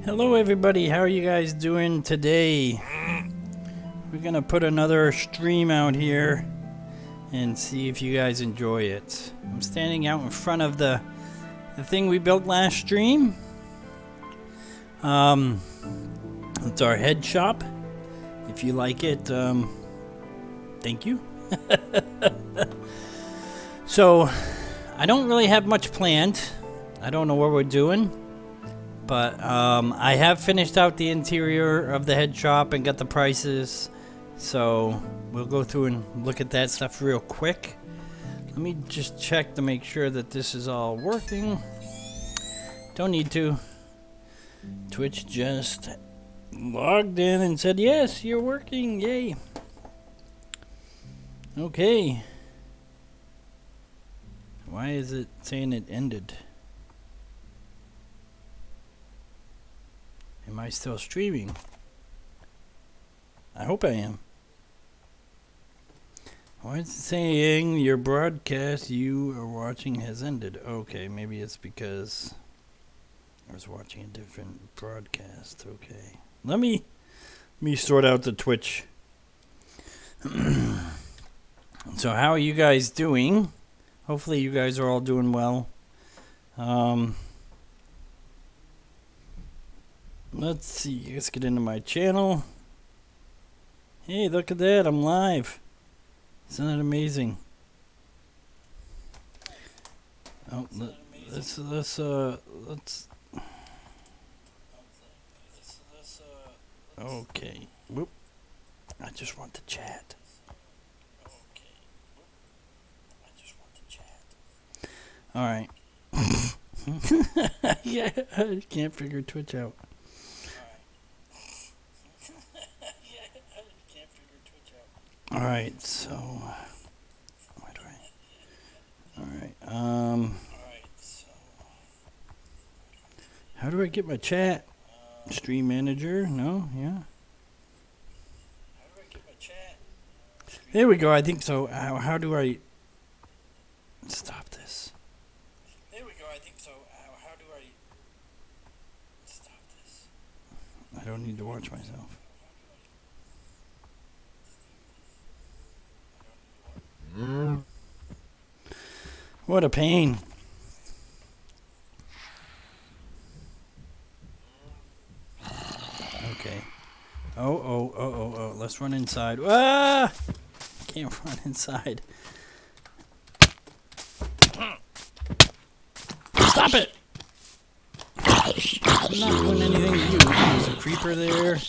Hello everybody, how are you guys doing today? We're gonna put another stream out here and see if you guys enjoy it. I'm standing out in front of the thing we built last stream. It's our head shop. If you like it, thank you. So, I don't really have much planned. I don't know what we're doing. But I have finished out the interior of the head shop and got the prices. So we'll go through and look at that stuff real quick. Let me just check to make sure that this is all working. Don't need to. Twitch just logged in and said, yes, you're working. Yay. Okay. Why is it saying it ended? Am I still streaming? I hope I am. Why is it saying your broadcast you are watching has ended? Okay, maybe it's because I was watching a different broadcast. Okay. Let me sort out the Twitch. So how are you guys doing? Hopefully you guys are all doing well. Let's see, let's get into my channel. Hey, look at that, I'm live. Isn't that amazing? Oh, let's okay. Whoop. I just want to chat. All right. Yeah, I can't figure Twitch out. Alright, so where do I? Alright, how do I get my chat? Stream manager? No, yeah. There we go, I think so. How do I stop this? There we go, I think so. How do I stop this? I don't need to watch myself. What a pain. Okay. Oh. Let's run inside. Ah! Can't run inside. Stop it! I'm not doing anything to you. There's a creeper there.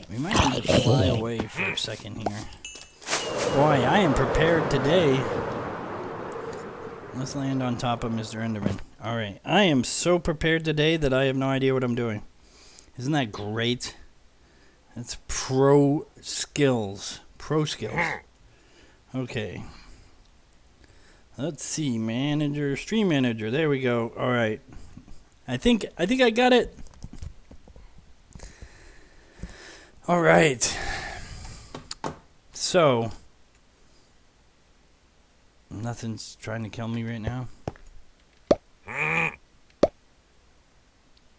We might need to fly away for a second here. Boy, I am prepared today. Let's land on top of Mr. Enderman. Alright, I am so prepared today that I have no idea what I'm doing. Isn't that great? That's pro skills. Pro skills. Okay. Let's see, manager, stream manager. There we go. Alright. I think I got it. Alright. So nothing's trying to kill me right now.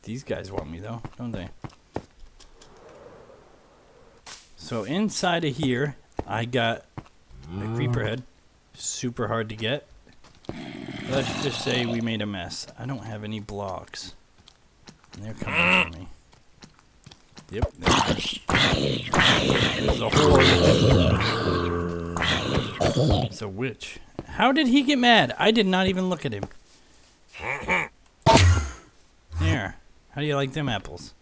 These guys want me though, don't they? So inside of here, I got a creeper head. Super hard to get. Let's just say we made a mess. I don't have any blocks. And they're coming for me. Yep. There's a horde. It's a witch. How did he get mad? I did not even look at him. There. How do you like them apples?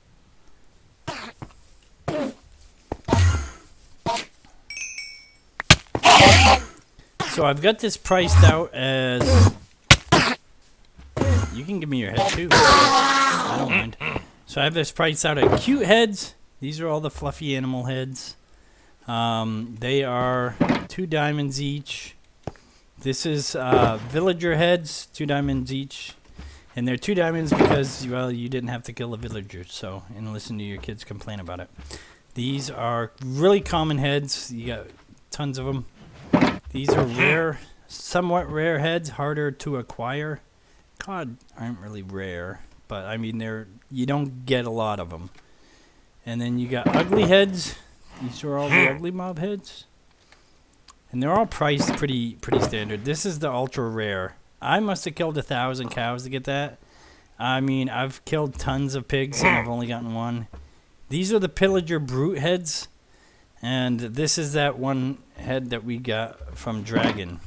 So I've got this priced out as... You can give me your head too. I don't mind. So I have this priced out at cute heads. These are all the fluffy animal heads. They are 2 diamonds each. This is villager heads, 2 diamonds each. And they're 2 diamonds because, well, you didn't have to kill a villager, so, and listen to your kids complain about it. These are really common heads. You got tons of them. These are rare, somewhat rare heads, harder to acquire. Cod aren't really rare, but I mean you don't get a lot of them. And then you got ugly heads. These are all the ugly mob heads. And they're all priced pretty standard. This is the ultra rare. I must have killed 1,000 cows to get that. I mean, I've killed tons of pigs and I've only gotten one. These are the pillager brute heads. And this is that one head that we got from Dragon.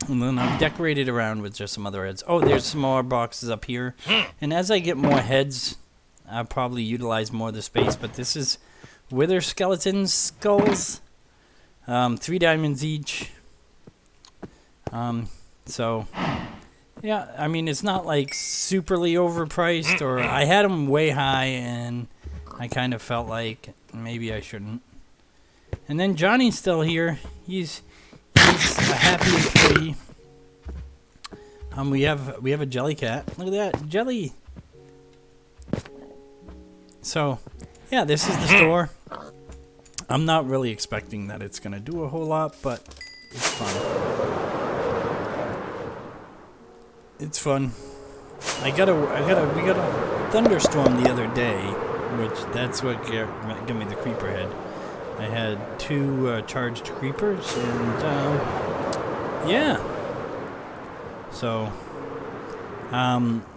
And then I've decorated around with just some other heads. Oh, there's some more boxes up here. And as I get more heads, I'll probably utilize more of the space. But this is wither skeleton skulls. 3 diamonds each. So, yeah, I mean, it's not like superly overpriced. Or I had them way high and I kind of felt like maybe I shouldn't. And then Johnny's still here. He's a happy employee. We have a jelly cat. Look at that jelly. So, yeah, this is the store. I'm not really expecting that it's gonna do a whole lot, but it's fun. It's fun. We got a thunderstorm the other day, which that's what gave me the creeper head. I had 2 charged creepers, and yeah. So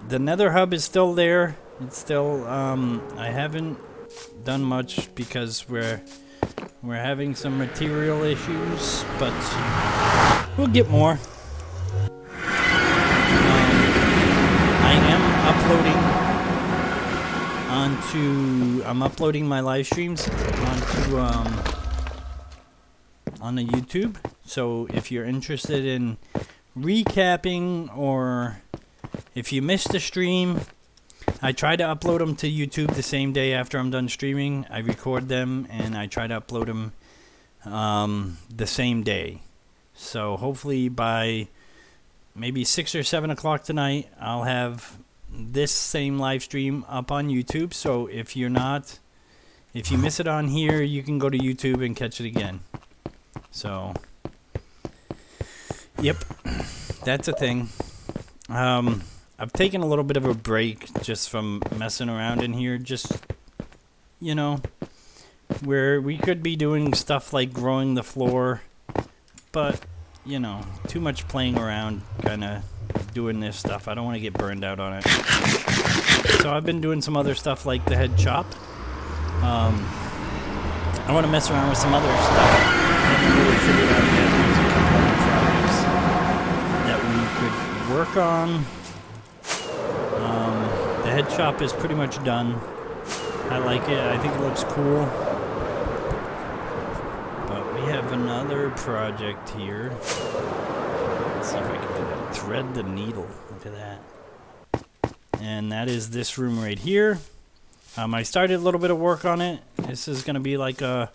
the nether hub is still there. It's still I haven't done much because we're having some material issues, but we'll get more. I'm uploading my live streams onto on the YouTube. So if you're interested in recapping or if you missed the stream, I try to upload them to YouTube the same day after I'm done streaming. I record them and I try to upload them the same day. So hopefully by maybe 6 or 7 o'clock tonight, I'll have this same live stream up on YouTube. So if you miss it on here, you can go to YouTube and catch it again. So, yep, that's a thing. I've taken a little bit of a break just from messing around in here. Just, where we could be doing stuff like growing the floor, but, too much playing around, kind of doing this stuff. I don't want to get burned out on it. So I've been doing some other stuff like the head chop. I want to mess around with some other stuff. I haven't really figured out yet. There's a couple other projects that we could work on. The head chop is pretty much done. I like it. I think it looks cool. But we have another project here. Let's see if I can do that. Thread the needle. Look at that. And that is this room right here. I started a little bit of work on it. This is gonna be like a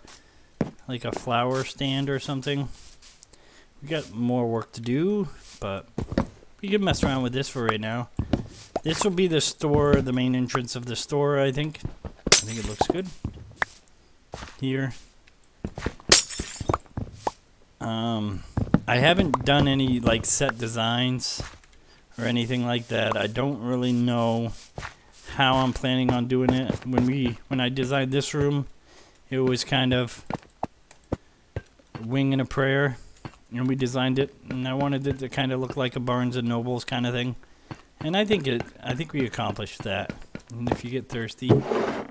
flower stand or something. We got more work to do, but we can mess around with this for right now. This will be the store, the main entrance of the store, I think. I think it looks good. Here. I haven't done any like set designs or anything like that. I don't really know how I'm planning on doing it. When I designed this room, it was kind of wing and a prayer, and we designed it, and I wanted it to kind of look like a Barnes and Nobles kind of thing, and I think we accomplished that. And if you get thirsty,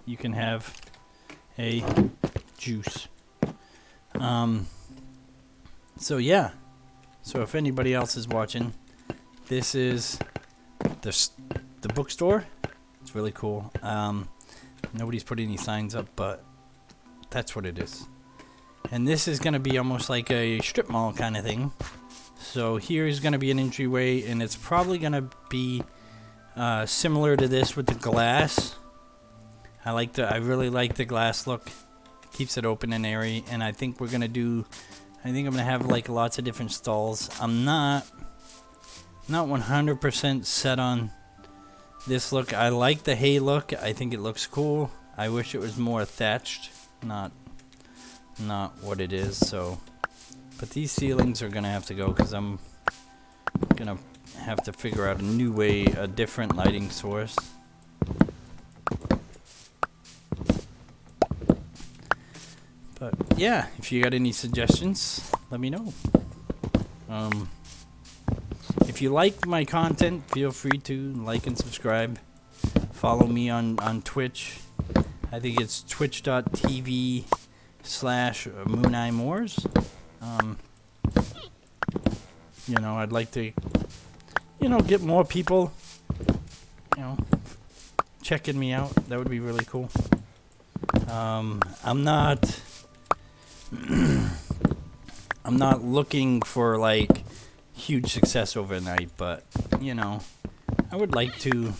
you can have a juice. So yeah. So if anybody else is watching, this is the bookstore. It's really cool. Nobody's put any signs up, but that's what it is. And this is going to be almost like a strip mall kind of thing. So here is going to be an entryway, and it's probably going to be similar to this with the glass. I really like the glass look. Keeps it open and airy, and I think I'm going to have like lots of different stalls. I'm not 100% set on this look. I like the hay look. I think it looks cool. I wish it was more thatched, not what it is. So, but these ceilings are gonna have to go because I'm gonna have to figure out a new way, a different lighting source. yeah, if you got any suggestions, let me know. If you like my content, feel free to like and subscribe. Follow me on Twitch. I think it's twitch.tv/MoonEyeMoors. I'd like to, get more people, checking me out. That would be really cool. I'm not I'm not looking for like huge success overnight, but I would like to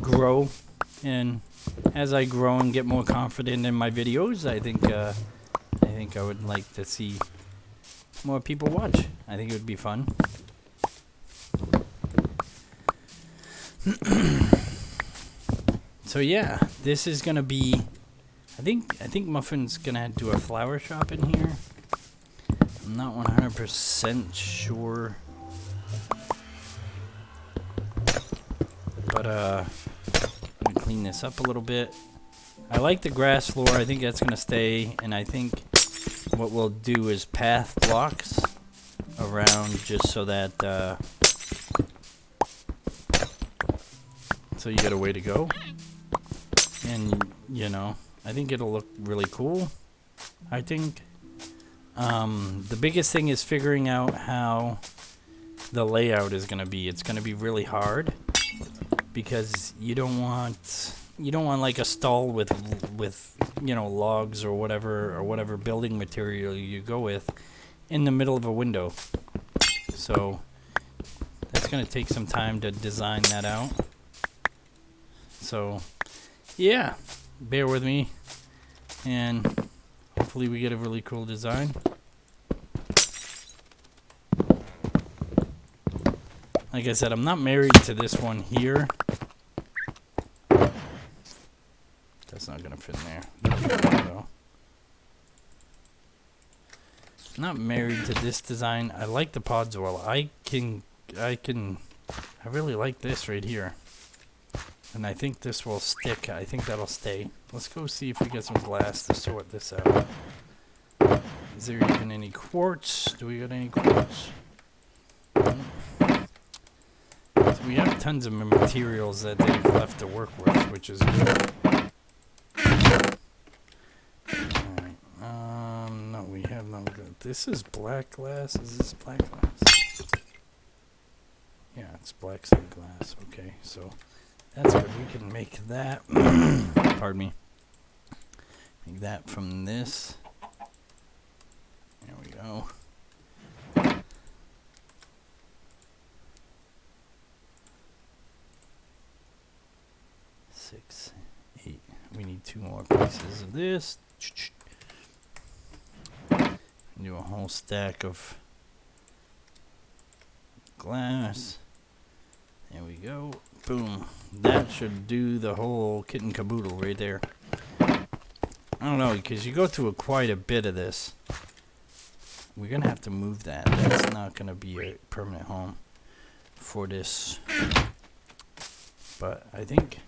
grow, and as I grow and get more confident in my videos, I think I would like to see more people watch. I think it would be fun. So yeah, this is gonna be. I think Muffin's gonna do a flower shop in here. I'm not 100% sure, but I'm gonna clean this up a little bit. I like the grass floor. I think that's gonna stay, and I think what we'll do is path blocks around just so that so you got a way to go, and I think it'll look really cool. I think the biggest thing is figuring out how the layout is going to be. It's going to be really hard because you don't want like a stall with logs or whatever building material you go with in the middle of a window. So that's going to take some time to design that out. So yeah, bear with me, and hopefully we get a really cool design. Like I said, I'm not married to this one here. That's not gonna fit in there. No. I'm not married to this design. I like the pods well. I really like this right here. And I think this will stick. I think that'll stay. Let's go see if we get some glass to sort this out. Is there even any quartz? Do we got any quartz? So we have tons of materials that they've left to work with, which is good. Alright. No, we have no good. This is black glass. Is this black glass? Yeah, it's black stained glass. Okay, so that's good. We can make that. Pardon me. Make that from this. There we go. 6, 8. We need 2 more pieces of this. Do a whole stack of glass. There we go. Boom. That should do the whole kit and caboodle right there. I don't know, because you go through quite a bit of this. We're going to have to move that. That's not going to be a permanent home for this. But I think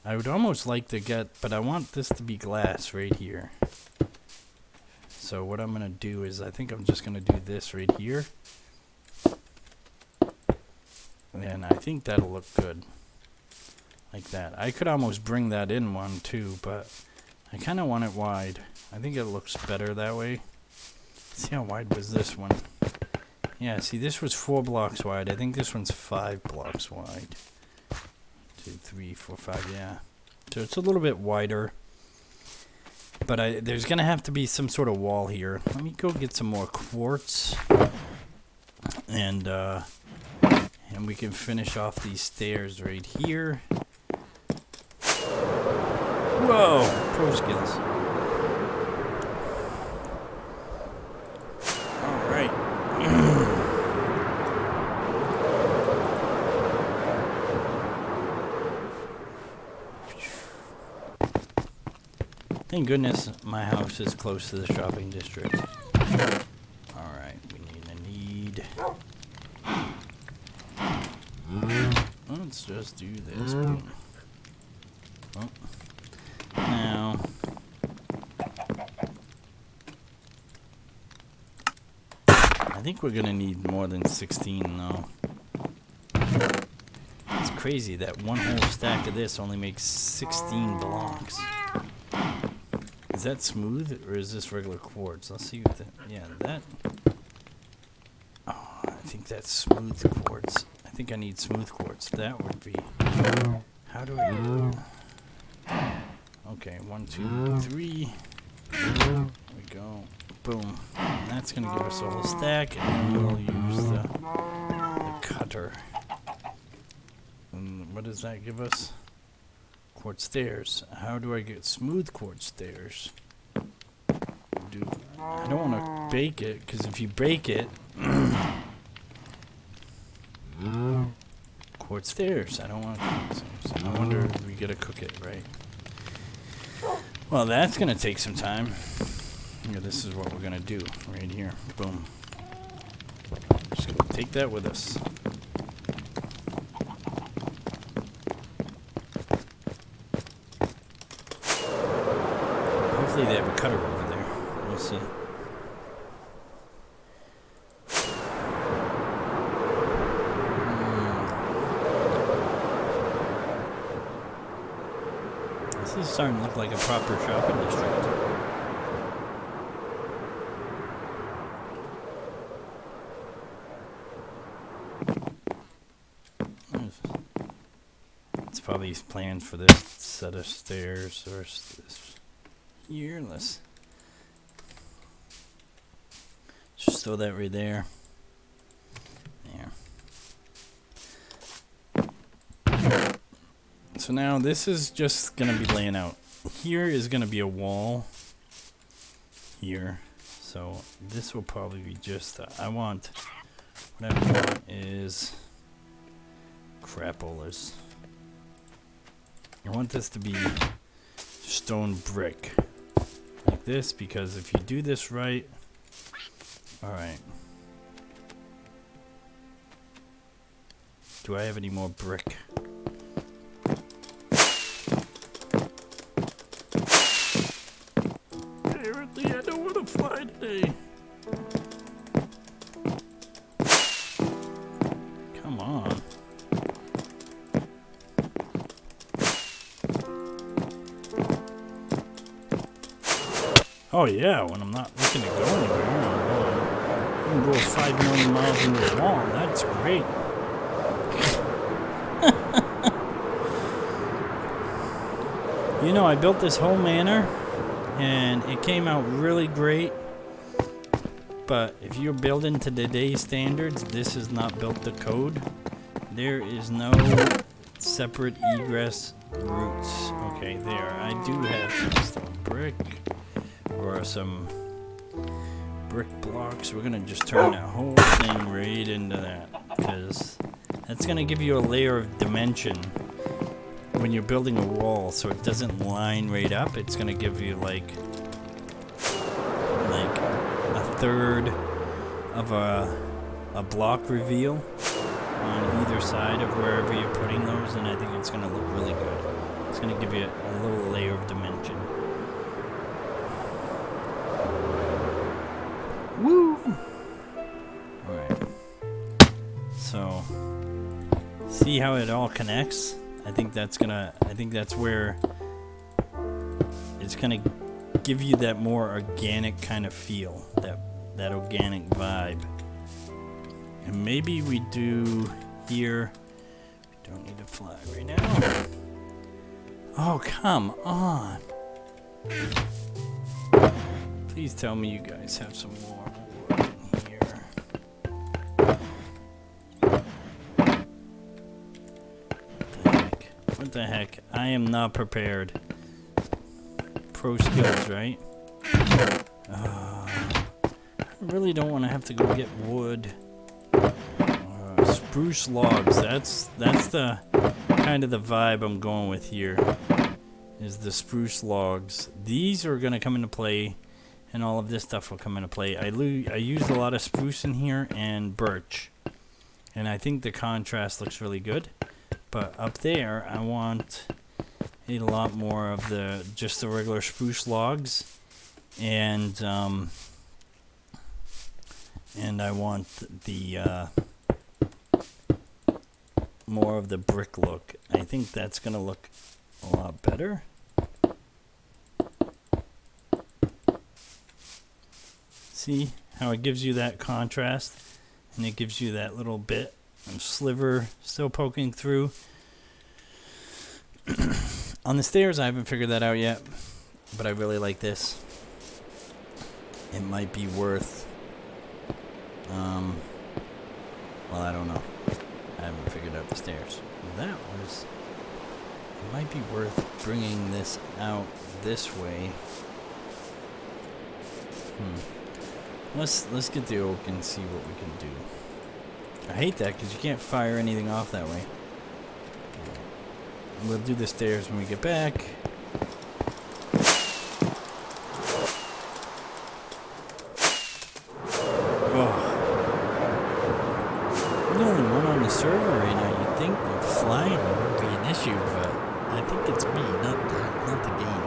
I would almost like to get, but I want this to be glass right here. So what I'm going to do is I think I'm just going to do this right here. And I think that'll look good. Like that. I could almost bring that in one too, but I kind of want it wide. I think it looks better that way. See how wide was this one? Yeah, see this was 4 blocks wide. I think this one's 5 blocks wide. 2, 3, 4, 5, yeah. So it's a little bit wider. But there's going to have to be some sort of wall here. Let me go get some more quartz. And we can finish off these stairs right here. Whoa! Pro skills. Alright. Thank goodness my house is close to the shopping district. Alright, we need let's just do this. Oh. I think we're gonna need more than 16 though. It's crazy that one whole stack of this only makes 16 blocks. Is that smooth or is this regular quartz? Let's see what that. Yeah, that. Oh, I think that's smooth quartz. I think I need smooth quartz. That would be. How do I do? Okay, 1, 2, 3. There we go. Boom. And that's gonna give us a whole stack, and then we'll use the cutter. And what does that give us? Quartz stairs. How do I get smooth quartz stairs? I don't want to bake it, because if you bake it, quartz stairs. I don't want to cook it. I wonder if we gotta cook it, right? Well, that's gonna take some time. Yeah, this is what we're gonna do right here. Boom. Just gonna take that with us. Hopefully they have a cutter over there. We'll see. This is starting to look like a proper shopping district. It's probably planned for this set of stairs or this here. Let's just throw that right there. There. So now this is just gonna be laying out. Here is gonna be a wall here. So this will probably be just what I want is crapolas. I want this to be stone brick like this, because if you do this right, all right. Do I have any more brick? Apparently I don't want to fly today. Come on. Oh yeah, when I'm not looking to go anywhere, I can go 5 million miles into the wall. That's great. You know, I built this whole manor, and it came out really great. But if you're building to today's standards, this is not built to code. There is no separate egress routes. Okay, there. I do have some stone brick. Or some brick blocks. We're gonna just turn that whole thing right into that, because that's gonna give you a layer of dimension when you're building a wall, so it doesn't line right up. It's gonna give you like a third of a block reveal on either side of wherever you're putting those, and I think it's gonna look really good. It's gonna give you a little layer of dimension. Woo! Alright. So, see how it all connects? I think that's where it's gonna give you that more organic kind of feel, that organic vibe. And maybe we do here. We don't need to fly right now. Oh, come on. Please tell me you guys have some more wood in here. What the heck? I am not prepared. Pro skills, right? I really don't want to have to go get wood. Spruce logs. That's the kind of the vibe I'm going with here. Is the spruce logs. These are going to come into play. And all of this stuff will come into play. I used a lot of spruce in here and birch. And I think the contrast looks really good. But up there, I want a lot more of just the regular spruce logs. And And I want the more of the brick look. I think that's going to look a lot better. See how it gives you that contrast, and it gives you that little bit of sliver still poking through. On the stairs, I haven't figured that out yet, but I really like this. It might be worth, well, I don't know. I haven't figured out the stairs. It might be worth bringing this out this way. Let's get the oak and see what we can do. I hate that because you can't fire anything off that way. We'll do the stairs when we get back. Oh. I'm the only one on the server right now. You'd think that flying would be an issue, but I think it's me, not the game.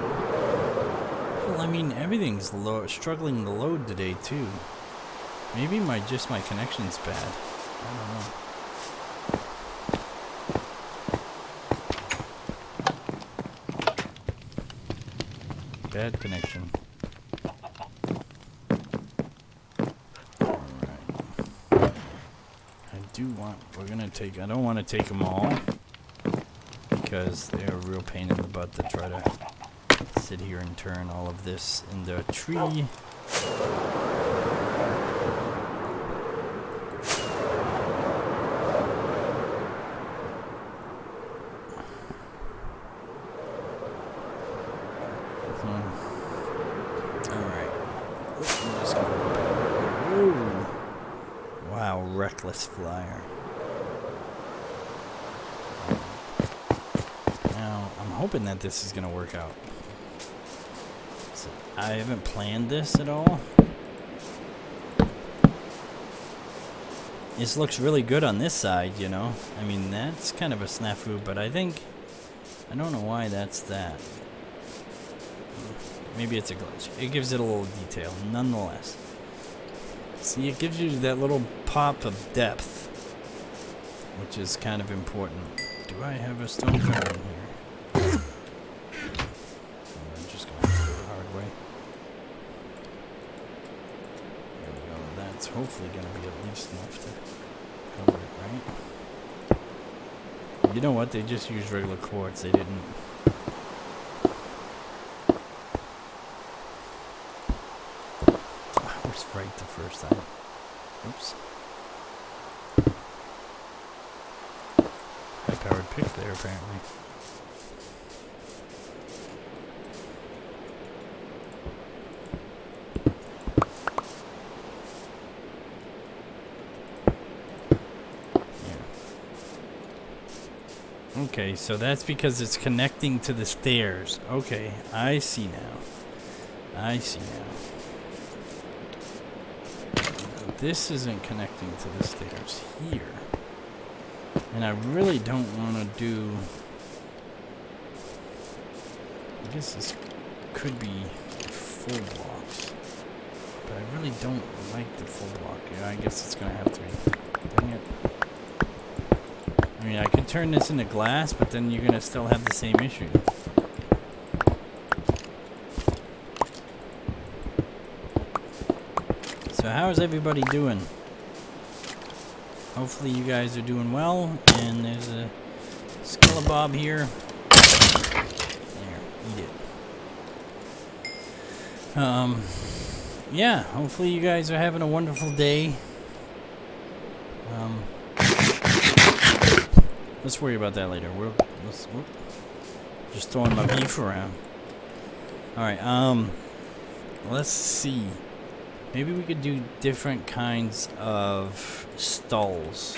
Well, I mean, everything's struggling to load today too. Maybe my connection's bad. I don't know. Bad connection. Alright. I don't want to take them all, because they're a real pain in the butt to try to sit here and turn all of this into a tree. Reckless flyer. Now, I'm hoping that this is going to work out. So, I haven't planned this at all. This looks really good on this side, you know. I mean, that's kind of a snafu, but I don't know why that's that. Maybe it's a glitch. It gives it a little detail, nonetheless. See, it gives you that little pop of depth, which is kind of important. Do I have a stone cutter in here? I'm just going to have to do it the hard way. There we go. That's hopefully going to be at least enough to cover it, right? You know what? They just used regular quartz. They didn't... right the first time. Oops. High-powered pick there, apparently. Yeah. Okay, so that's because it's connecting to the stairs. Okay, I see now. This isn't connecting to the stairs here. And I really don't want to do... I guess this could be full blocks. But I really don't like the full block. Yeah, I guess it's going to have to be. Dang it. I mean, I could turn this into glass, but then you're going to still have the same issue. So how's everybody doing? Hopefully you guys are doing well. And there's a Skelebaub here. There, eat it. Yeah, hopefully you guys are having a wonderful day. Let's worry about that later. Just throwing my beef around. Alright, let's see. Maybe we could do different kinds of stalls.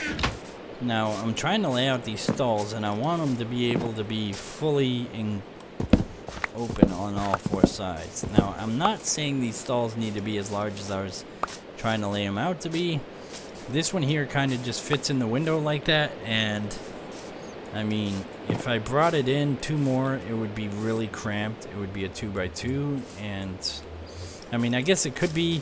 Now, I'm trying to lay out these stalls, and I want them to be able to be fully open on all four sides. Now, I'm not saying these stalls need to be as large as I was trying to lay them out to be. This one here kind of just fits in the window like that, and I mean, if I brought it in two more, it would be really cramped. It would be a 2x2, and I mean, I guess it could be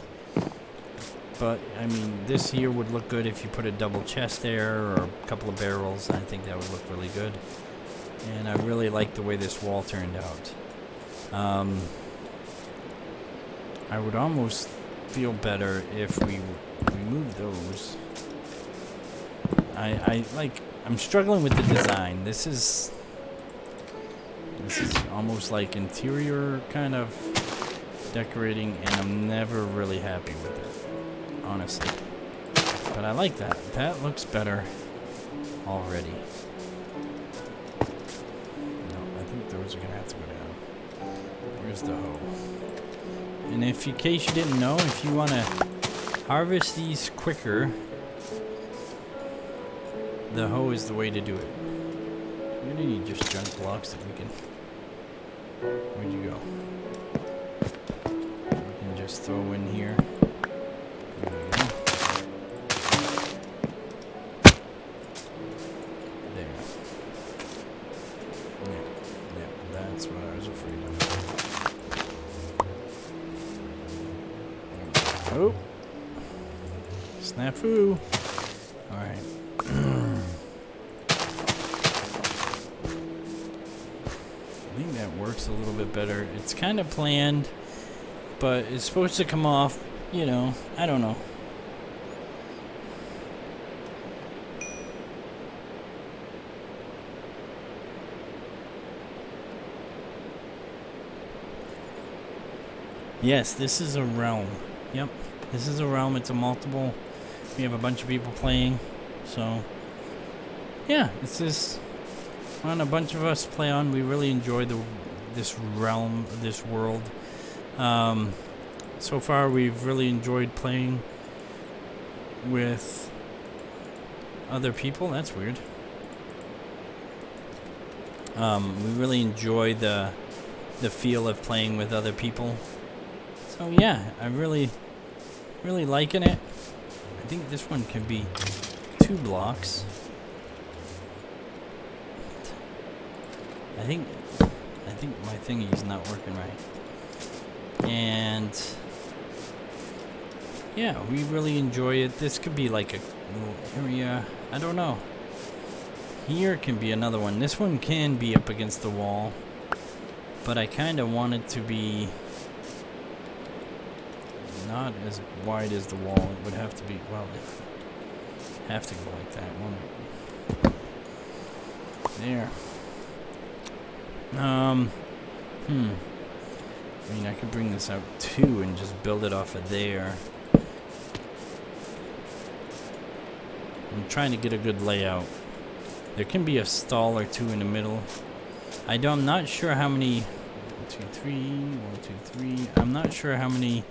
But, I mean, this here would look good if you put a double chest there or a couple of barrels. I think that would look really good. And I really like the way this wall turned out. I would almost feel better if we remove those. I'm struggling with the design. This is almost like interior kind of decorating, and I'm never really happy with it, honestly. But I like that. That looks better already. No, I think those are gonna have to go down. Where's the hoe? And in case you didn't know, if you want to harvest these quicker, the hoe is the way to do it. We're gonna need just junk blocks that we can. Where'd you go? We can just throw in here. There we go. There. Yeah, that's what I was afraid of. Oh. Snafu. Alright. I think that works a little bit better. It's kind of planned, but it's supposed to come off, you know, I don't know. Yes, this is a realm. Yep, this is a realm. It's a multiple. We have a bunch of people playing, so yeah, it's this one a bunch of us play on. We really enjoy this realm, this world. So far, we've really enjoyed playing with other people. That's weird. We really enjoy the feel of playing with other people. So yeah, I'm really liking it. I think this one can be 2 blocks. I think my thingy's not working right. And yeah, we really enjoy it. This could be like a little area. I don't know. Here can be another one. This one can be up against the wall, but I kind of want it to be not as wide as the wall. It would have to be, well, it have to go like that, won't it? There. I mean, I could bring this out too and just build it off of there. I'm trying to get a good layout. There can be a stall or two in the middle. I'm not sure how many. 1, 2, 3. 1, 2, 3. I'm not sure how many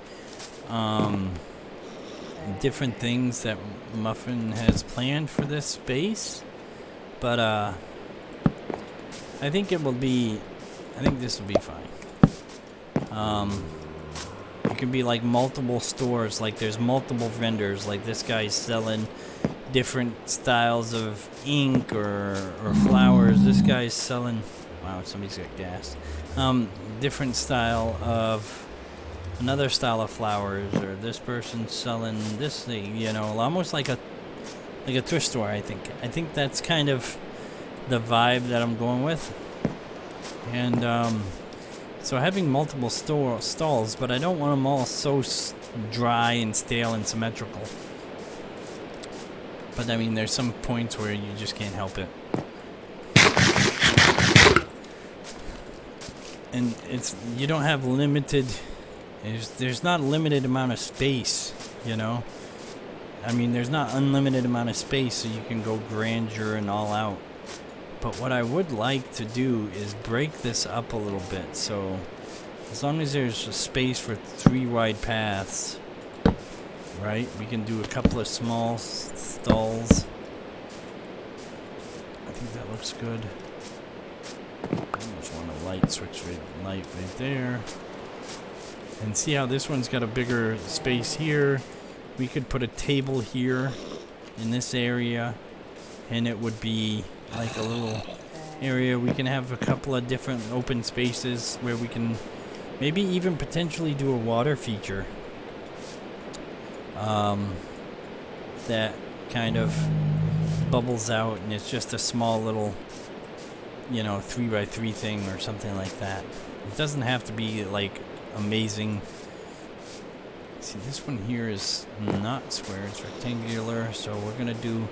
different things that Muffin has planned for this space, but I think this will be fine. It can be like multiple stores, like there's multiple vendors, like this guy's selling different styles of ink or flowers. This guy's selling, wow, somebody's got gas. Different style of another style of flowers, or this person's selling this thing, you know, almost like a thrift store. I think that's kind of the vibe that I'm going with. And so having multiple stalls, but I don't want them all so dry and stale and symmetrical. But I mean, there's some points where you just can't help it. And you don't have limited. There's not a limited amount of space, you know. I mean, there's not unlimited amount of space, so you can go grandeur and all out. But what I would like to do is break this up a little bit. So as long as there's a space for 3 wide paths, right? We can do a couple of small stalls. I think that looks good. I just want a light switch light right there. And see how this one's got a bigger space here. We could put a table here in this area, and it would be like a little area. We can have a couple of different open spaces where we can maybe even potentially do a water feature. that kind of bubbles out, and it's just a small little, 3x3 thing or something like that. It doesn't have to be like amazing. See, this one here is not square, it's rectangular, so we're gonna do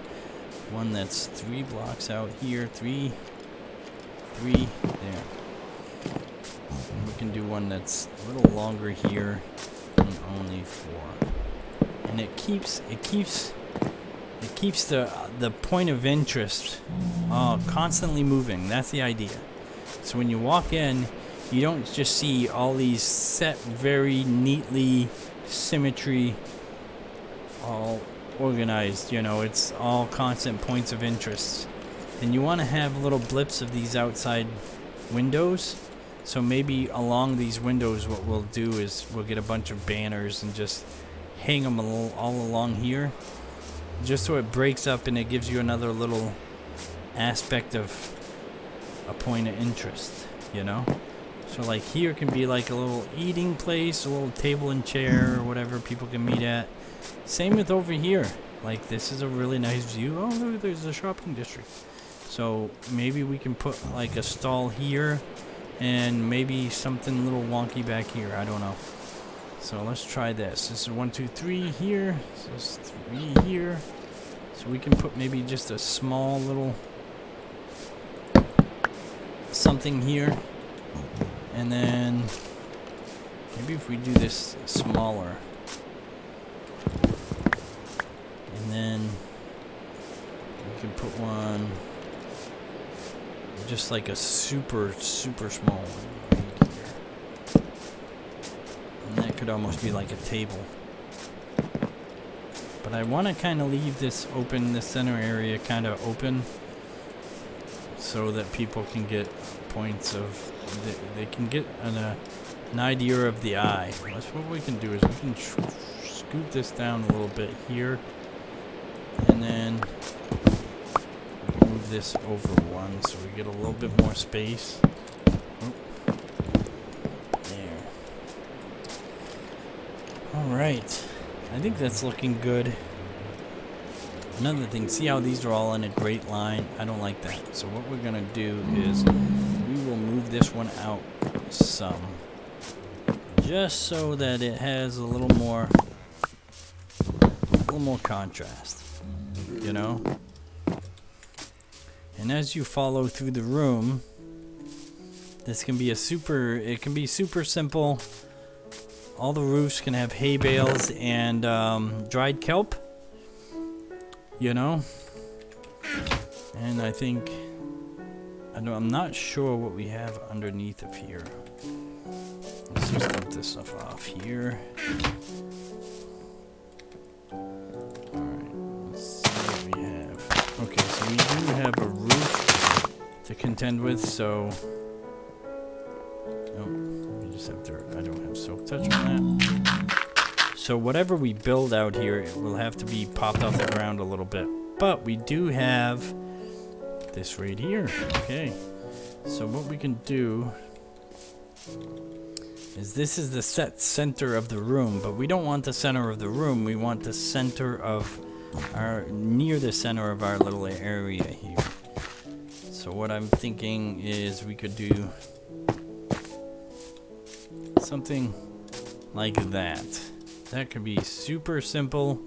one that's 3 blocks out here, 3, there. And we can do one that's a little longer here and only 4. And it keeps the point of interest constantly moving. That's the idea. So when you walk in, you don't just see all these set very neatly, symmetry, all organized. It's all constant points of interest. And you want to have little blips of these outside windows. So maybe along these windows, what we'll do is we'll get a bunch of banners and just hang them all along here, just so it breaks up and it gives you another little aspect of a point of interest, So like here can be like a little eating place, a little table and chair or whatever people can meet at. Same with over here. Like this is a really nice view. Oh, look, there's a shopping district. So maybe we can put like a stall here and maybe something a little wonky back here. I don't know. So let's try this. This is 1, 2, 3 here. This is 3 here. So we can put maybe just a small little something here. And then maybe if we do this smaller. And then we can put one just like a super small one right here. And that could almost be like a table. But I want to kind of leave this open, the center area kind of open, so that people can get points of, they can get an idea of the eye. That's what we can do, is we can scoot this down a little bit here, and then move this over one so we get a little bit more space. There. Alright. I think that's looking good. Another thing, see how these are all in a great line? I don't like that. So what we're going to do is we will move this one out some, just so that it has a little more contrast, And as you follow through the room, this can be it can be super simple. All the roofs can have hay bales and dried kelp, And I think, I'm not sure what we have underneath of here. Let's just dump this stuff off here. Alright, let's see what we have. Okay, so we do have a roof to contend with, so... have dirt. I don't have silk touch on that. So whatever we build out here, it will have to be popped off the ground a little bit. But we do have this right here. Okay. So what we can do is, this is the set center of the room, but we don't want the center of the room. We want the center of near the center of our little area here. So what I'm thinking is we could do something like that. That could be super simple,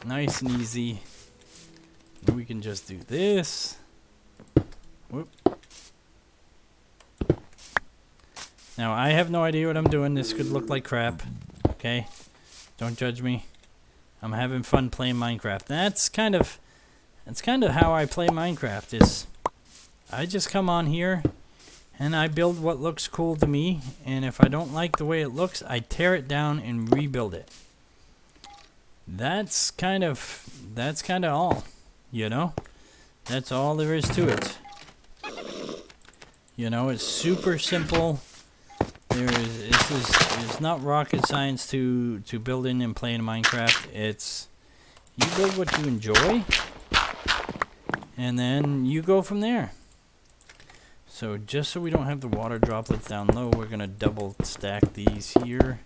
nice and easy. We can just do this. Whoop. Now I have no idea what I'm doing. This could look like crap. Okay? Don't judge me. I'm having fun playing Minecraft. That's kind of how I play Minecraft, is I just come on here and I build what looks cool to me, and if I don't like the way it looks, I tear it down and rebuild it. That's kind of all, That's all there is to it. It's super simple. It's not rocket science to build in and play in Minecraft. It's, you build what you enjoy, and then you go from there. So just so we don't have the water droplets down low, we're going to double stack these here.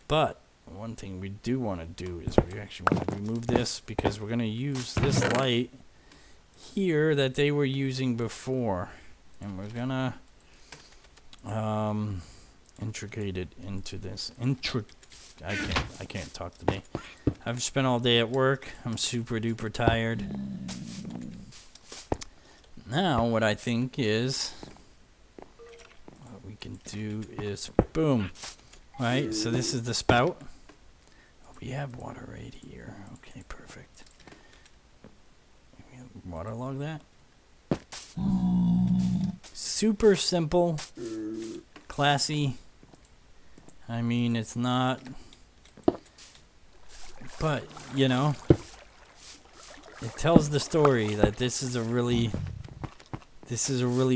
But one thing we do want to do is we actually want to remove this because we're going to use this light here that they were using before, and we're going to integrate it into this. I can't talk today. I've spent all day at work. I'm super duper tired. Now what I think is what we can do is boom. Right, so this is the spout. Oh, we have water right here. Okay, perfect. Waterlog that. Super simple, classy. I mean, it's not, but you know, it tells the story that this is a really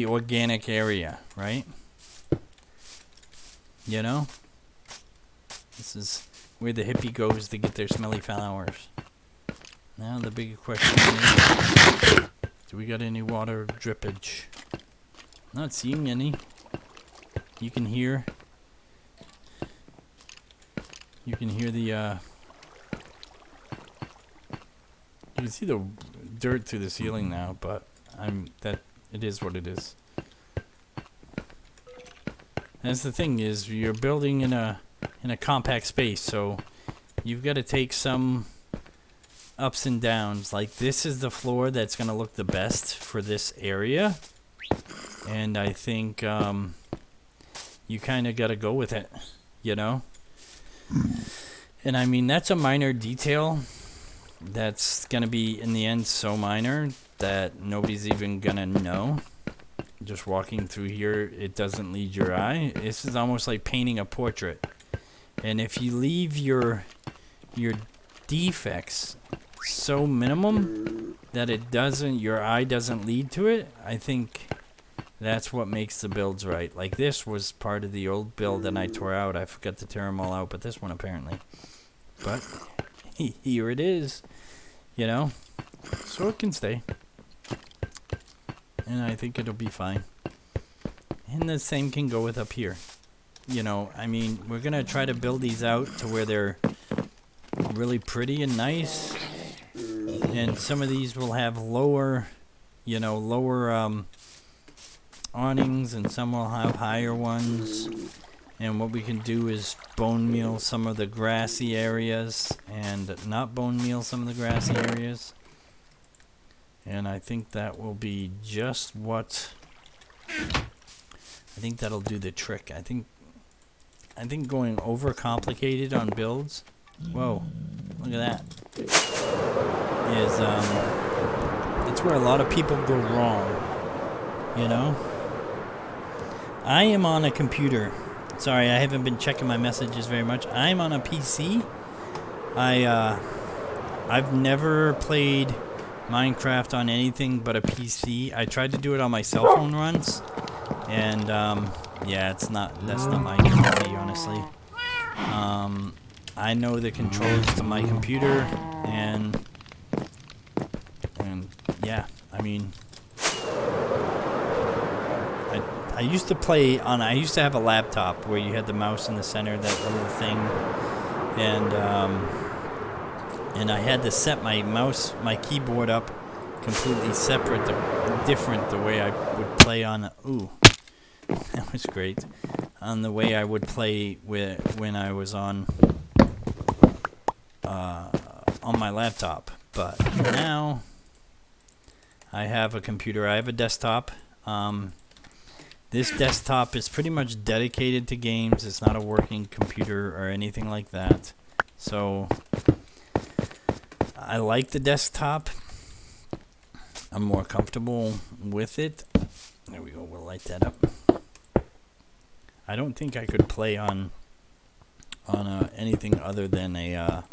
organic area, right? You know? This is where the hippie goes to get their smelly flowers. Now the big question is, do we got any water drippage? Not seeing any. You can hear the you can see the dirt through the ceiling now, but it is what it is. That's the thing, is you're building in a compact space, so you've got to take some ups and downs. Like, this is the floor that's going to look the best for this area, and I think you kind of got to go with it, you know? And I mean, that's a minor detail that's going to be in the end so minor that nobody's even going to know. Just walking through here, it doesn't lead your eye. This is almost like painting a portrait. And if you leave your defects so minimum that your eye doesn't lead to it, I think that's what makes the builds right. Like, this was part of the old build and I tore out. I forgot to tear them all out, but this one apparently. But here it is, you know, so it can stay. And I think it'll be fine. And the same can go with up here. You know, I mean, we're going to try to build these out to where they're really pretty and nice. And some of these will have lower awnings, and some will have higher ones. And what we can do is bone meal some of the grassy areas and not bone meal some of the grassy areas. And I think that will be just what, I think that'll do the trick. I think going over complicated on builds, whoa, look at that, is that's where a lot of people go wrong, you know? I am on a computer. Sorry, I haven't been checking my messages very much. I'm on a PC. I've never played Minecraft on anything but a PC. I tried to do it on my cell phone runs, and yeah, that's not my PC, honestly. I know the controls to my computer, and yeah, I mean, I used to play on. I used to have a laptop where you had the mouse in the center, that little thing, and I had to set my keyboard up completely separate, different the way I would play on. Ooh, that was great. On the way I would play when I was on my laptop, but now I have a computer. I have a desktop. This desktop is pretty much dedicated to games. It's not a working computer or anything like that. So I like the desktop. I'm more comfortable with it. There we go. We'll light that up. I don't think I could play on anything other than a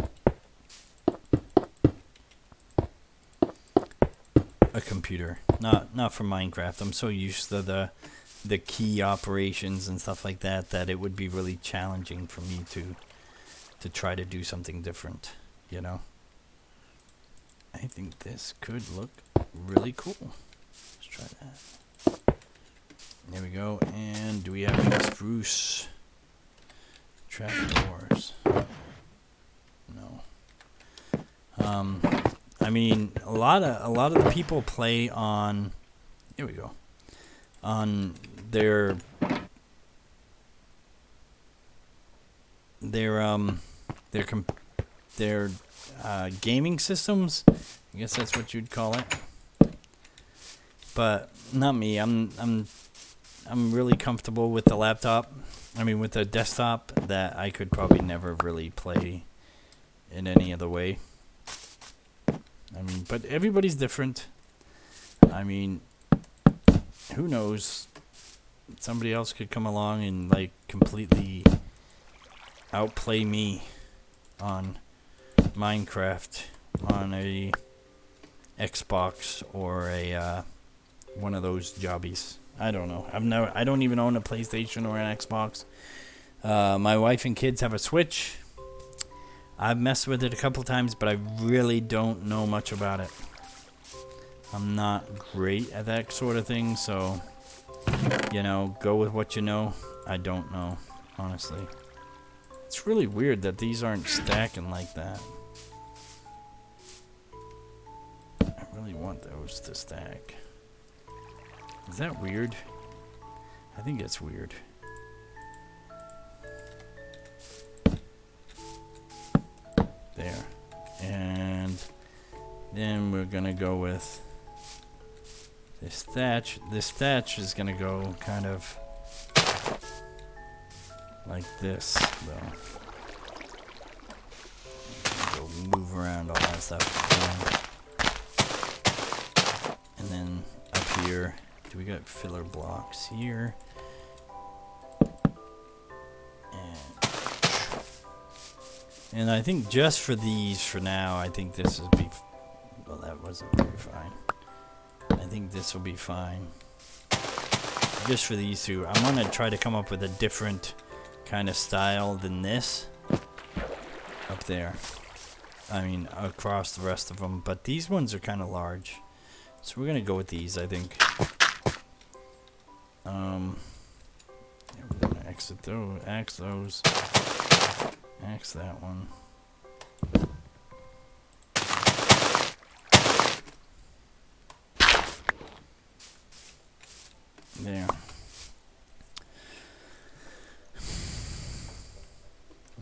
computer. Not for Minecraft. I'm so used to the key operations and stuff like that it would be really challenging for me to try to do something different, you know. I think this could look really cool. Let's try that. There we go. And do we have any spruce trapdoors? I mean, a lot of the people play on. Here we go. On their gaming systems. I guess that's what you'd call it. But not me. I'm really comfortable with the laptop. I mean, with the desktop, that I could probably never really play in any other way. I mean, but everybody's different. I mean, who knows? Somebody else could come along and like completely outplay me on Minecraft on a Xbox or a one of those jobbies. I don't know. I don't even own a PlayStation or an Xbox. My wife and kids have a Switch. I've messed with it a couple times, but I really don't know much about it. I'm not great at that sort of thing, so, you know, go with what you know. I don't know, honestly. It's really weird that these aren't stacking like that. I really want those to stack. Is that weird? I think it's weird. There. And then we're gonna go with this thatch. This thatch is gonna go kind of like this, though. Go move around all that stuff. And then up here, do we got filler blocks here? And I think just for these, for now, I think this will be... Well, that wasn't very fine. I think this will be fine. Just for these two. I want to try to come up with a different kind of style than this. Up there. I mean, across the rest of them. But these ones are kind of large. So we're going to go with these, I think. Yeah, we're going to exit those. Axe those. Axe that one. There.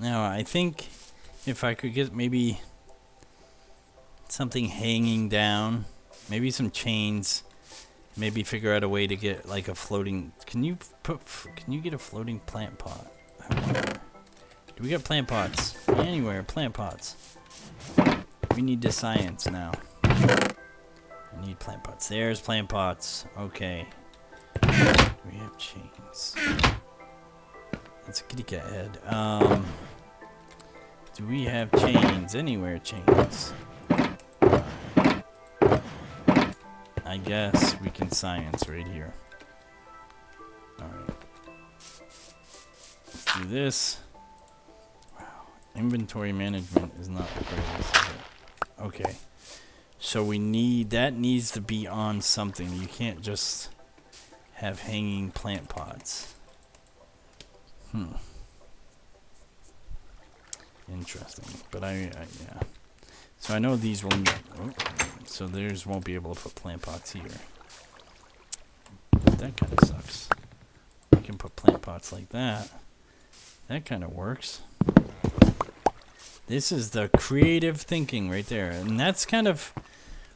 Now, I think if I could get maybe something hanging down, maybe some chains, maybe figure out a way to get like a floating... Can you get a floating plant pot? I wonder. Do we got plant pots? Anywhere, plant pots. We need the science now. I need plant pots. There's plant pots. Okay. We have chains. That's a kitty cat head. Do we have chains? Anywhere chains? I guess we can science right here. Alright. Let's do this. Inventory management is not the greatest, is it? Okay. So we need... That needs to be on something. You can't just have hanging plant pots. Interesting. But yeah. So I know these will... Oh, so theirs won't be able to put plant pots here. That kind of sucks. We can put plant pots like that. That kind of works. This is the creative thinking right there. And that's kind of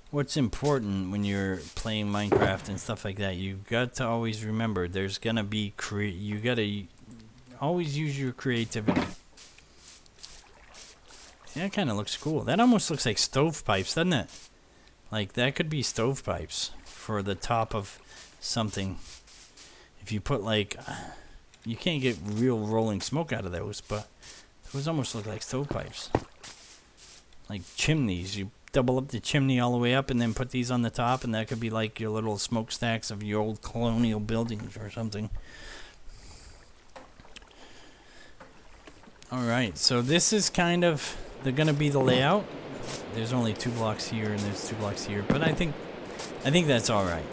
what's important when you're playing Minecraft and stuff like that. You've got to always remember there's going to be... You got to always use your creativity. See, that kind of looks cool. That almost looks like stovepipes, doesn't it? Like, that could be stovepipes for the top of something. If you put, like... You can't get real rolling smoke out of those, but... Those almost look like stovepipes. Like chimneys. You double up the chimney all the way up and then put these on the top, and that could be like your little smokestacks of your old colonial buildings or something. Alright, so this is kind of gonna be the layout. There's only 2 blocks here and there's 2 blocks here, but I think that's alright.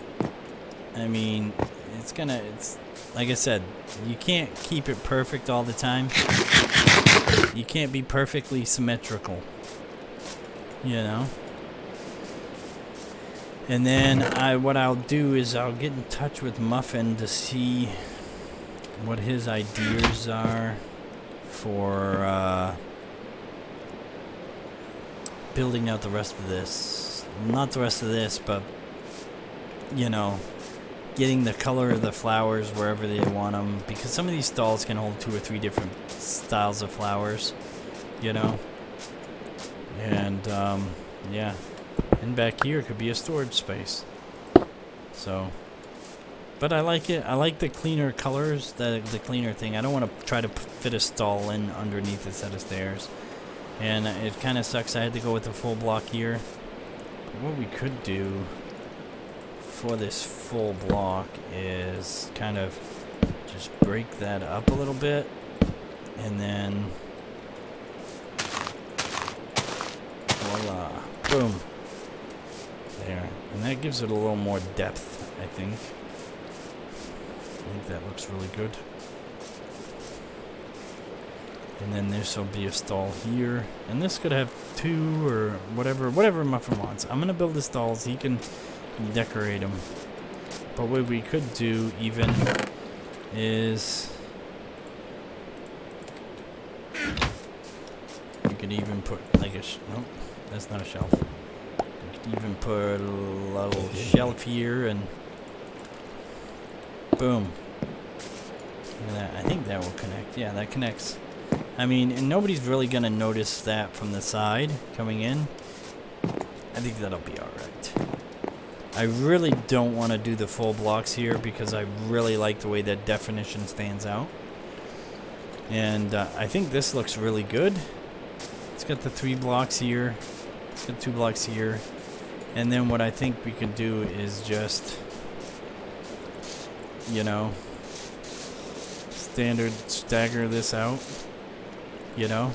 I mean, it's like I said, you can't keep it perfect all the time. You can't be perfectly symmetrical. you know. And then what I'll do is I'll get in touch with Muffin to see what his ideas are for building out the rest of this. Not the rest of this, but, you know, getting the color of the flowers wherever they want them. Because some of these stalls can hold 2 or 3 different styles of flowers, you know. And, yeah. And back here could be a storage space. So, but I like it. I like the cleaner colors, the cleaner thing. I don't want to try to fit a stall in underneath a set of stairs. And it kind of sucks I had to go with the full block here. But what we could do for this full block is kind of just break that up a little bit. And then, voila, boom. There. And that gives it a little more depth, I think. I think that looks really good. And then this will be a stall here. And this could have 2 or whatever Muffin wants. I'm going to build the stalls. He can decorate them. But what we could do even is we could even put like a nope, that's not a shelf. Even put a little shelf here and boom. I think that will connect. Yeah, that connects. I mean, and nobody's really going to notice that from the side coming in. I think that'll be alright. I really don't want to do the full blocks here because I really like the way that definition stands out. And I think this looks really good. It's got the 3 blocks here. It's got 2 blocks here. And then what I think we could do is just, you know, standard stagger this out, you know.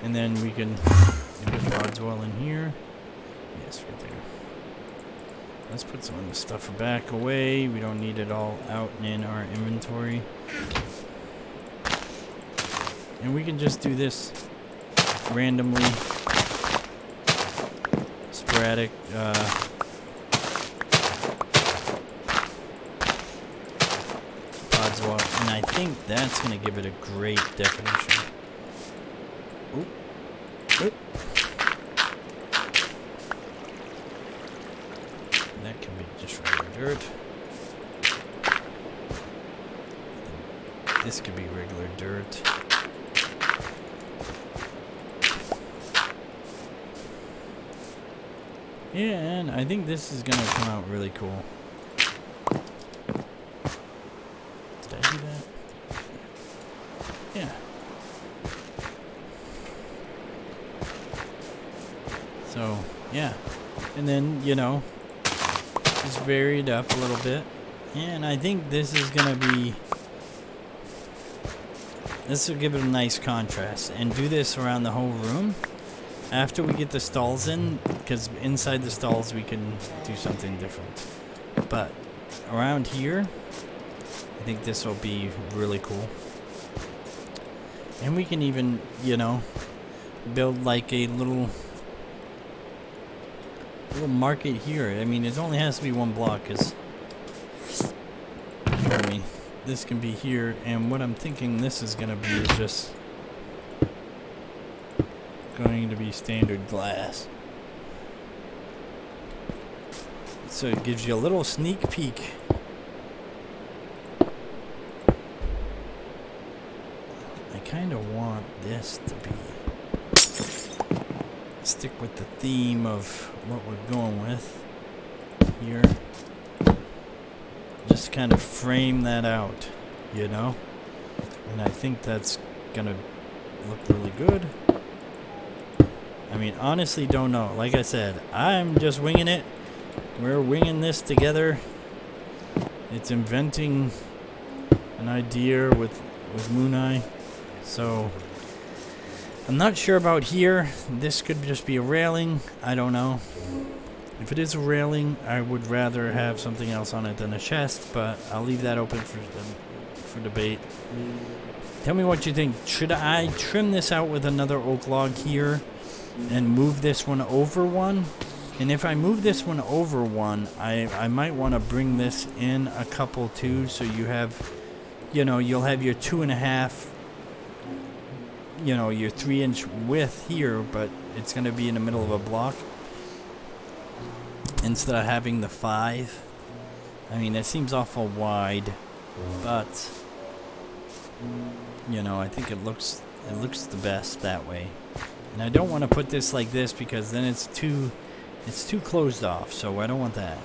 And then we can get Broadswell in here. Yes, right there. Let's put some of the stuff back away. We don't need it all out in our inventory. And we can just do this randomly, sporadic, Broadswell, and I think that's going to give it a great definition. Oop. Oop. That can be just regular dirt. This could be regular dirt. Yeah, and I think this is going to come out really cool. Did I do that? Yeah. So, yeah. And then, you know, just vary it up a little bit. And I think this is going to be... This will give it a nice contrast. And do this around the whole room. After we get the stalls in, because inside the stalls we can do something different. But around here, I think this will be really cool. And we can even, you know, build like a little market here. I mean, it only has to be 1 block, because, I mean, this can be here. And what I'm thinking this is going to be is just going to be standard glass. So it gives you a little sneak peek. I kind of want this to be stick with the theme of what we're going with here. Just kind of frame that out, you know? And I think that's gonna look really good. I mean, honestly, don't know. Like I said, I'm just winging it. We're winging this together. It's inventing an idea with Moon Eye. So, I'm not sure about here. This could just be a railing. I don't know. If it is a railing, I would rather have something else on it than a chest, but I'll leave that open for debate. Tell me what you think. Should I trim this out with another oak log here and move this one over one? And if I move this one over one, I might want to bring this in a couple too, so you have, you know, you'll have your 2.5, you know, your 3-inch width here, but it's going to be in the middle of a block instead of having the 5. I mean, that seems awful wide, but you know, I think it looks the best that way. And I don't want to put this like this because then it's too closed off, so I don't want that.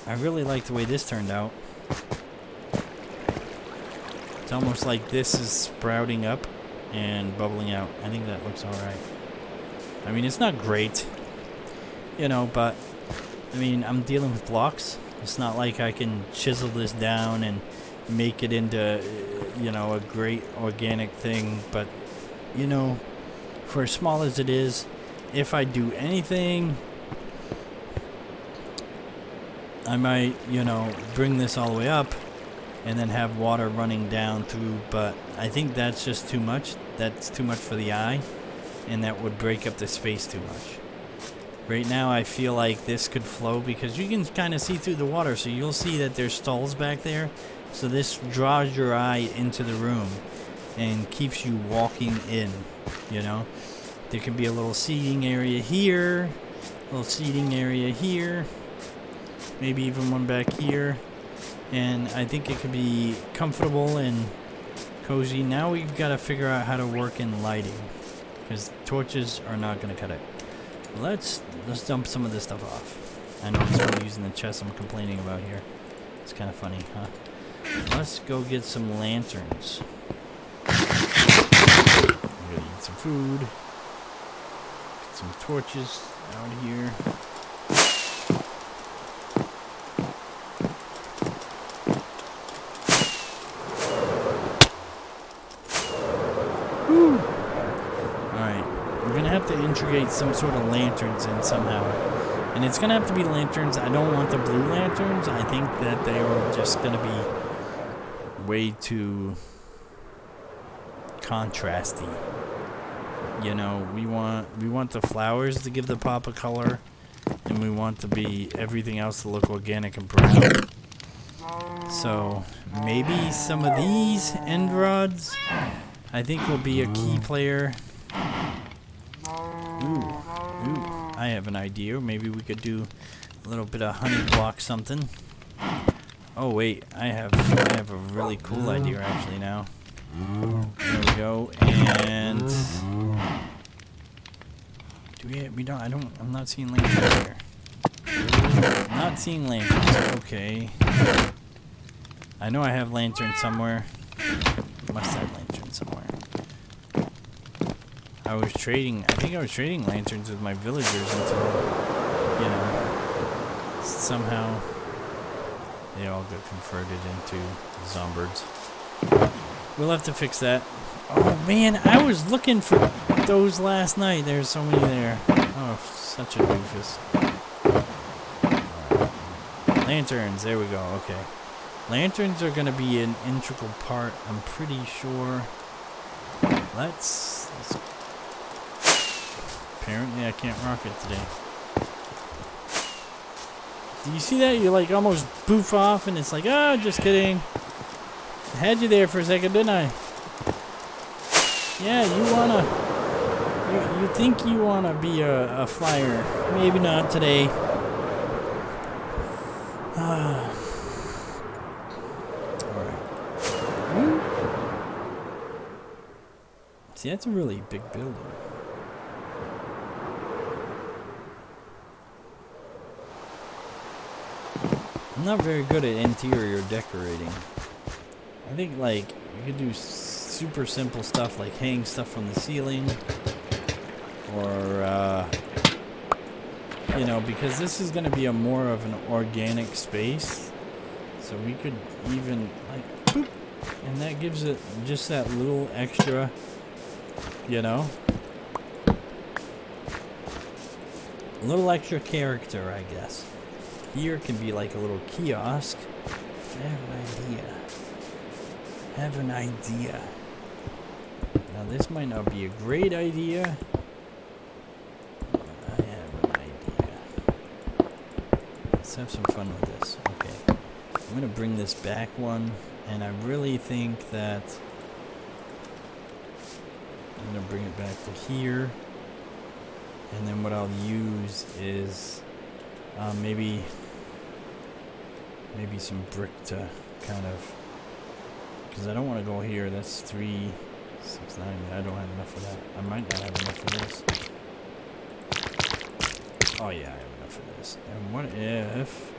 I really like the way this turned out. It's almost like this is sprouting up and bubbling out. I think that looks alright. I mean, it's not great, you know, but I mean, I'm dealing with blocks. It's not like I can chisel this down and make it into, you know, a great organic thing. But, you know, for as small as it is, if I do anything, I might, you know, bring this all the way up and then have water running down through. But I think that's just too much. That's too much for the eye, and that would break up the space too much. Right now I feel like this could flow because you can kind of see through the water, so you'll see that there's stalls back there. So this draws your eye into the room and keeps you walking in, you know. There can be a little seating area here, a little seating area here, maybe even one back here. And I think it could be comfortable and cozy. Now we've got to figure out how to work in lighting, because torches are not going to cut it. Let's dump some of this stuff off. I know it's from using the chest I'm complaining about here. It's kind of funny, huh? Let's go get some lanterns. I'm gonna eat some food. Get some torches out here. Woo! Alright, we're gonna have to integrate some sort of lanterns in somehow. And it's gonna have to be lanterns. I don't want the blue lanterns. I think that they are just gonna be way too contrasty. You know, we want the flowers to give the pop of color, and we want to be everything else to look organic and brown. So maybe some of these end rods I think will be a key player. Ooh. I have an idea. Maybe we could do a little bit of honey block something. Oh wait, I have a really cool idea actually now. There we go. And I'm not seeing lanterns here. I'm not seeing lanterns. Okay. I know I have lanterns somewhere. Must have lanterns somewhere. I think I was trading lanterns with my villagers until, you know, somehow they all got converted into zombies. We'll have to fix that. Oh man, I was looking for those last night. There's so many there. Oh, such a doofus. Right. Lanterns, there we go, okay. Lanterns are gonna be an integral part, I'm pretty sure. Let's apparently I can't rock it today. Do you see that? You like almost poof off and it's like, oh, just kidding. I had you there for a second, didn't I? Yeah, you think you wanna be a flyer. Maybe not today. Alright. See, that's a really big building. I'm not very good at interior decorating. I think like you could do super simple stuff like hang stuff from the ceiling, or you know, because this is going to be a more of an organic space, so we could even like boop, and that gives it just that little extra, you know, a little extra character, I guess. Here can be like a little kiosk, Have an idea. Now this might not be a great idea. I have an idea. Let's have some fun with this. Okay. I'm gonna bring this back one, and I really think that I'm gonna bring it back to here. And then what I'll use is maybe some brick to kind of, because I don't want to go here. That's 3, 6, 9. I don't have enough of that. I might not have enough of this. Oh yeah, I have enough of this. And what if?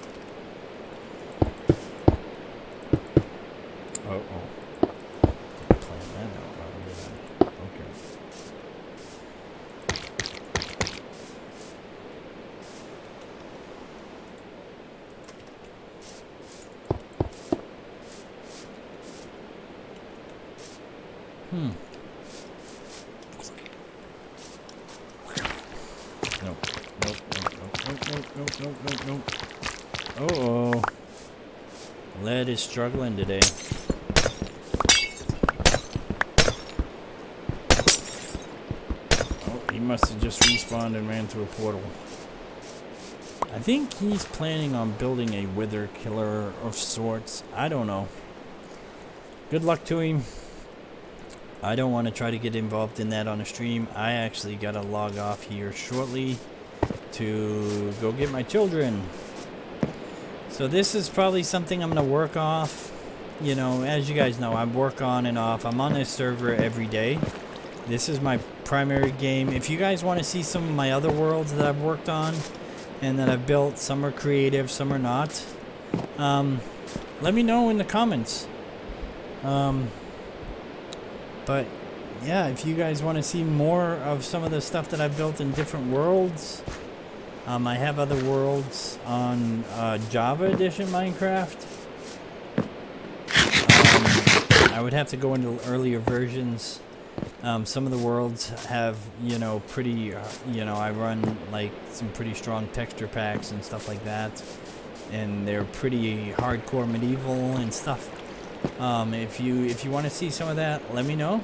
Oh. Didn't plan that out. Okay. Nope. Uh-oh. Lead is struggling today. Oh, he must have just respawned and ran through a portal. I think he's planning on building a wither killer of sorts. I don't know. Good luck to him. I don't want to try to get involved in that on a stream. I actually got to log off here shortly to go get my children. So this is probably something I'm going to work off. You know, as you guys know, I work on and off. I'm on this server every day. This is my primary game. If you guys want to see some of my other worlds that I've worked on and that I've built, some are creative, some are not, let me know in the comments. But yeah, if you guys want to see more of some of the stuff that I've built in different worlds, I have other worlds on Java Edition Minecraft. I would have to go into earlier versions. Some of the worlds have, you know, pretty, I run like some pretty strong texture packs and stuff like that. And they're pretty hardcore medieval and stuff. If you want to see some of that, let me know.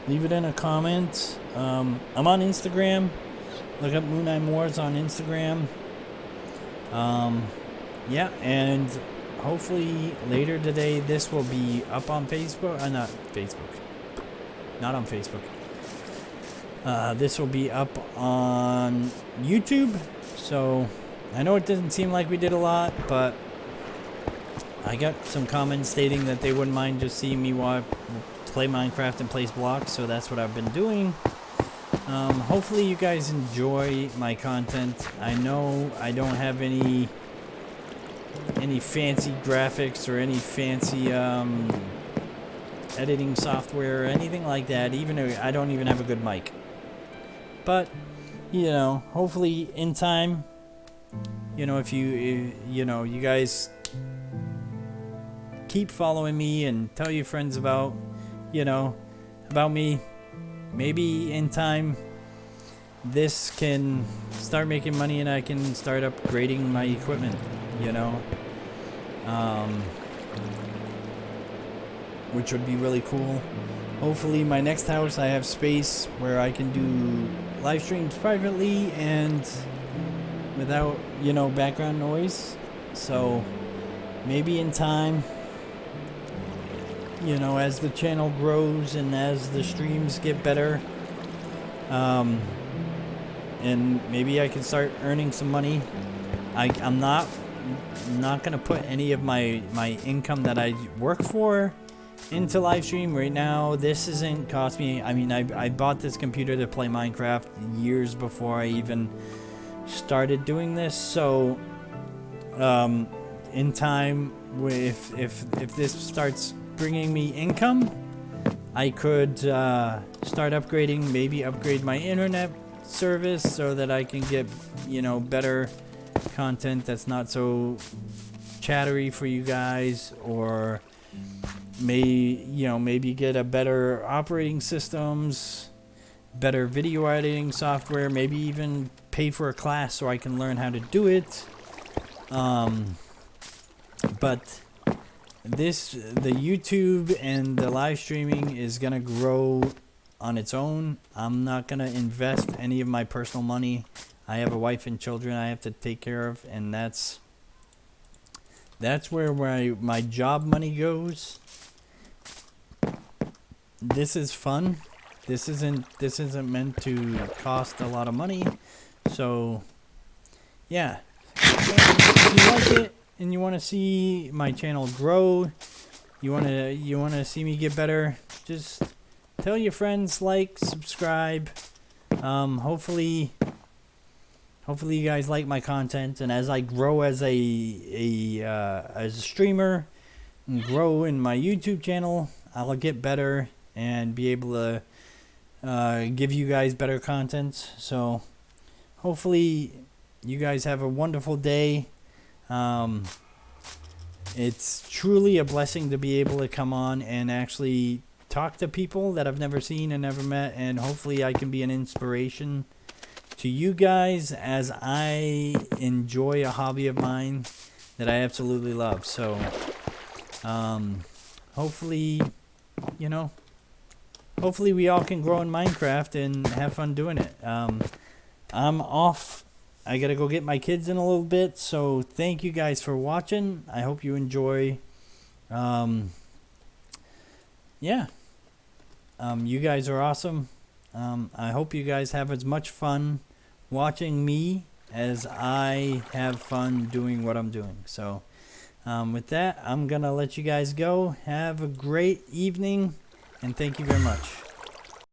Leave it in a comment. I'm on Instagram. Look up Moonine Wars on Instagram. Yeah, and hopefully later today this will be up on Facebook. Not on Facebook. This will be up on YouTube. So I know it doesn't seem like we did a lot, but I got some comments stating that they wouldn't mind just seeing me while I play Minecraft and place blocks, so that's what I've been doing. Hopefully you guys enjoy my content. I know I don't have any fancy graphics or any fancy editing software or anything like that. Even I don't even have a good mic. But you know, hopefully in time, you know, if you guys keep following me and tell your friends about me, maybe in time this can start making money and I can start upgrading my equipment, you know, which would be really cool. Hopefully my next house I have space where I can do live streams privately and without, you know, background noise. So maybe in time, you know, as the channel grows and as the streams get better, and maybe I can start earning some money. I'm not gonna put any of my income that I work for into live stream right now. This isn't cost me. I mean, I bought this computer to play Minecraft years before I even started doing this. So in time, if this starts bringing me income, I could start upgrading, maybe upgrade my internet service so that I can get, you know, better content that's not so chattery for you guys, or maybe get a better operating systems, better video editing software, maybe even pay for a class so I can learn how to do it. But the YouTube and the live streaming is gonna grow on its own. I'm not gonna invest any of my personal money. I have a wife and children I have to take care of, and that's where my job money goes. This is fun. This isn't meant to cost a lot of money. So yeah, if you like it and you want to see my channel grow, you want to see me get better, just tell your friends, like, subscribe. Hopefully you guys like my content, and as I grow as a streamer and grow in my YouTube channel, I'll get better and be able to give you guys better content. So hopefully you guys have a wonderful day. It's truly a blessing to be able to come on and actually talk to people that I've never seen and never met, and hopefully I can be an inspiration to you guys as I enjoy a hobby of mine that I absolutely love. So hopefully we all can grow in Minecraft and have fun doing it. I'm off. I gotta go get my kids in a little bit, so thank you guys for watching. I hope you enjoy. You guys are awesome. I hope you guys have as much fun watching me as I have fun doing what I'm doing. So with that, I'm gonna let you guys go. Have a great evening, and thank you very much.